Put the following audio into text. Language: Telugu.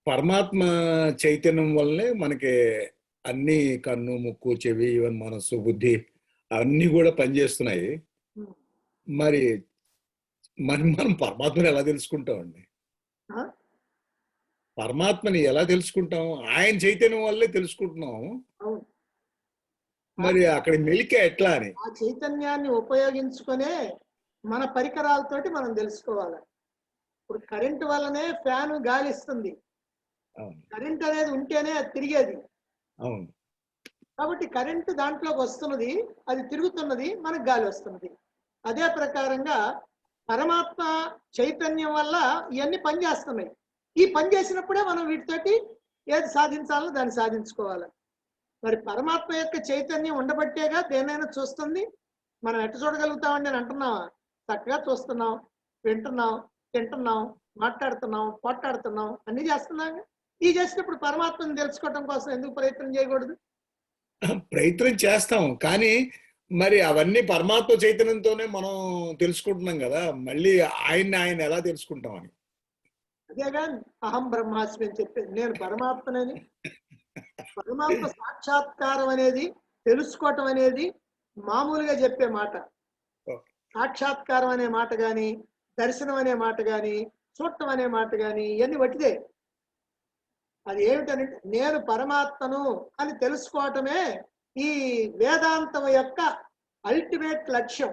పరమాత్మ చైతన్యం వల్లనే మనకి అన్ని కన్ను, ముక్కు, చెవి, ఈవెన్ మనస్సు, బుద్ధి అన్నీ కూడా పనిచేస్తున్నాయి. ఉమ్. మరి మరి మనం పరమాత్మని ఎలా తెలుసుకుంటామండి? ఆ? పరమాత్మని ఎలా తెలుసుకుంటాం? ఆయన చైతన్యం వల్లే తెలుసుకుంటున్నాం. అవును. మరి అక్కడ మెలిక ఎట్లా అని? ఆ చైతన్యాన్ని ఉపయోగించుకునే మన పరికరాలతోటి మనం తెలుసుకోవాలి. ఇప్పుడు కరెంటు వల్లనే ఫ్యాన్ గాలి ఇస్తుంది. అవును. కరెంట్ అనేది ఉంటేనే అది తిరిగేది. అవును. కాబట్టి కరెంటు దాంట్లోకి వస్తున్నది, అది తిరుగుతున్నది, మనకు గాలి వస్తున్నది. అదే ప్రకారంగా పరమాత్మ చైతన్యం వల్ల ఇవన్నీ పనిచేస్తున్నాయి. ఈ పని చేసినప్పుడే మనం వీటితోటి ఏది సాధించాలో దాన్ని సాధించుకోవాలి. మరి పరమాత్మ యొక్క చైతన్యం ఉండబట్టేగా దేనైనా చూస్తుంది. మనం ఎట్ట చూడగలుగుతామండి అని అంటున్నావా? చక్కగా చూస్తున్నాం, వింటున్నాం, తింటున్నాం, మాట్లాడుతున్నాం, పోట్లాడుతున్నాం, అన్ని చేస్తున్నాం. ఈ చేసినప్పుడు పరమాత్మని తెలుసుకోవడం కోసం ఎందుకు ప్రయత్నం చేయకూడదు? ప్రయత్నం చేస్తాం. కానీ మరి అవన్నీ పరమాత్మ చైతన్యంతోనే మనం తెలుసుకుంటున్నాం కదా! మళ్ళీ ఆయన ఎలా తెలుసుకుంటామని. అదేగా అహం బ్రహ్మాస్మి అని చెప్పేది. నేను పరమాత్మనని. పరమాత్మ సాక్షాత్కారం అనేది, తెలుసుకోవటం అనేది మామూలుగా చెప్పే మాట. సాక్షాత్కారం అనే మాట కానీ, దర్శనం అనే మాట కానీ, చూడటం అనే మాట కానీ ఇవన్నీ వట్టిదే. అది ఏమిటనంటే నేను పరమాత్మను అని తెలుసుకోవటమే ఈ వేదాంతం యొక్క అల్టిమేట్ లక్ష్యం.